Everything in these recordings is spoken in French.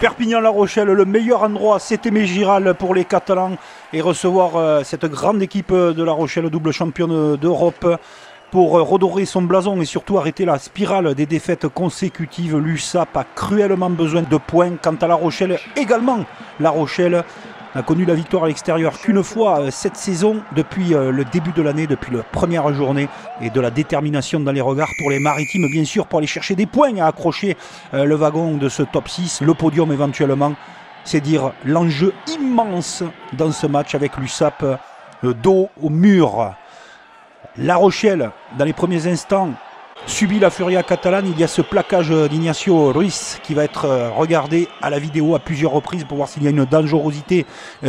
Perpignan-La Rochelle, le meilleur endroit, c'était Giral pour les Catalans et recevoir cette grande équipe de La Rochelle, double championne d'Europe, pour redorer son blason et surtout arrêter la spirale des défaites consécutives. L'USAP a cruellement besoin de points. Quant à La Rochelle, également, La Rochelle n'a connu la victoire à l'extérieur qu'une fois cette saison depuis le début de l'année, depuis la première journée, et de la détermination dans les regards pour les Maritimes, bien sûr, pour aller chercher des points à accrocher le wagon de ce top 6, le podium éventuellement. C'est dire l'enjeu immense dans ce match avec l'USAP dos au mur. La Rochelle, dans les premiers instants, subit la furia catalane. Il y a ce plaquage d'Ignacio Ruiz qui va être regardé à la vidéo à plusieurs reprises pour voir s'il y a une dangerosité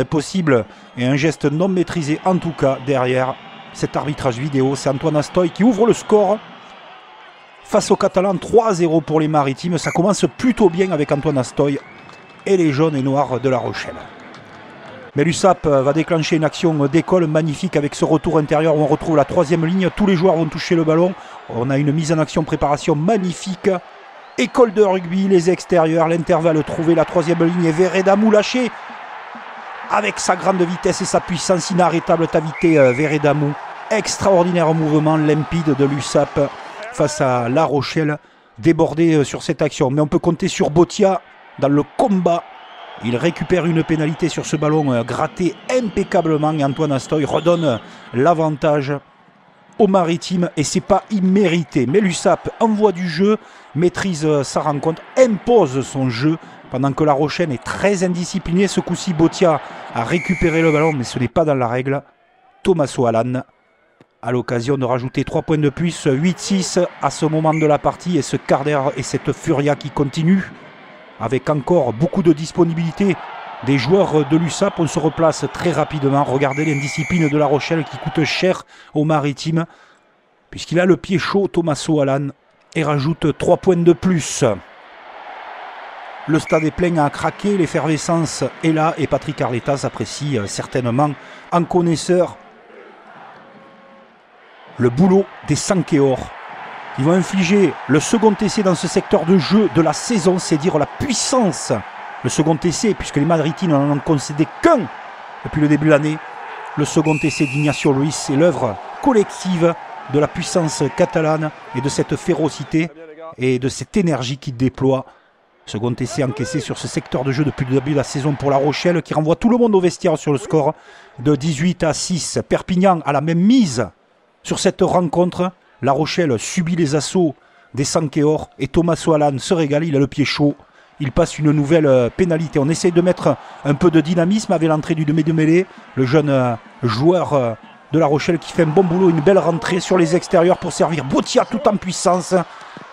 possible et un geste non maîtrisé. En tout cas, derrière cet arbitrage vidéo, c'est Antoine Astoy qui ouvre le score face aux Catalans. 3-0 pour les Maritimes. Ça commence plutôt bien avec Antoine Astoy et les jaunes et noirs de La Rochelle. Mais l'USAP va déclencher une action d'école magnifique avec ce retour intérieur où on retrouve la troisième ligne. Tous les joueurs vont toucher le ballon. On a une mise en action, préparation magnifique. École de rugby, les extérieurs, l'intervalle trouvé, la troisième ligne et Veredamou lâché. Avec sa grande vitesse et sa puissance inarrêtable, Tavité Veredamou. Extraordinaire mouvement limpide de l'USAP face à La Rochelle, débordé sur cette action. Mais on peut compter sur Botia dans le combat. Il récupère une pénalité sur ce ballon gratté impeccablement et Antoine Astoy redonne l'avantage aux Maritimes et c'est pas immérité. Mais l'USAP envoie du jeu, maîtrise sa rencontre, impose son jeu pendant que La Rochelle est très indisciplinée. Ce coup-ci, Botia a récupéré le ballon mais ce n'est pas dans la règle. Tommaso Alan à l'occasion de rajouter 3 points de plus, 8-6 à ce moment de la partie et ce quart d'heure et cette furia qui continue. Avec encore beaucoup de disponibilité des joueurs de l'USAP, on se replace très rapidement. Regardez l'indiscipline de La Rochelle qui coûte cher aux Maritimes. Puisqu'il a le pied chaud, Tommaso Alan, et rajoute 3 points de plus. Le stade est plein à craquer, l'effervescence est là et Patrick Arletas apprécie certainement en connaisseur le boulot des Sankeor. Ils vont infliger le second essai dans ce secteur de jeu de la saison, c'est dire la puissance. Le second essai, puisque les Maritimes n'en ont concédé qu'un depuis le début de l'année. Le second essai d'Ignacio Ruiz, c'est l'œuvre collective de la puissance catalane et de cette férocité et de cette énergie qui déploie. Second essai encaissé sur ce secteur de jeu depuis le début de la saison pour La Rochelle, qui renvoie tout le monde au vestiaire sur le score de 18-6. Perpignan a la même mise sur cette rencontre. La Rochelle subit les assauts des Sankeor et Tommaso Alan se régale, il a le pied chaud. Il passe une nouvelle pénalité. On essaye de mettre un peu de dynamisme avec l'entrée du demi-mêlée. Le jeune joueur de La Rochelle qui fait un bon boulot, une belle rentrée sur les extérieurs pour servir Botia tout en puissance.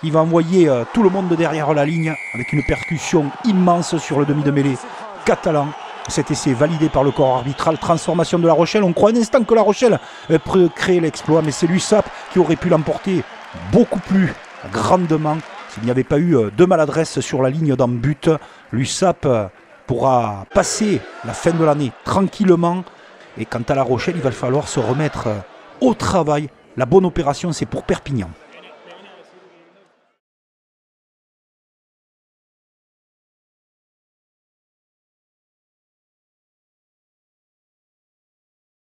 Il va envoyer tout le monde derrière la ligne avec une percussion immense sur le demi-mêlée catalan. Cet essai validé par le corps arbitral. Transformation de La Rochelle. On croit un instant que La Rochelle peut créer l'exploit, mais c'est l'USAP qui aurait pu l'emporter beaucoup plus grandement s'il n'y avait pas eu de maladresse sur la ligne d'en but. L'USAP pourra passer la fin de l'année tranquillement. Et quant à La Rochelle, il va falloir se remettre au travail. La bonne opération, c'est pour Perpignan.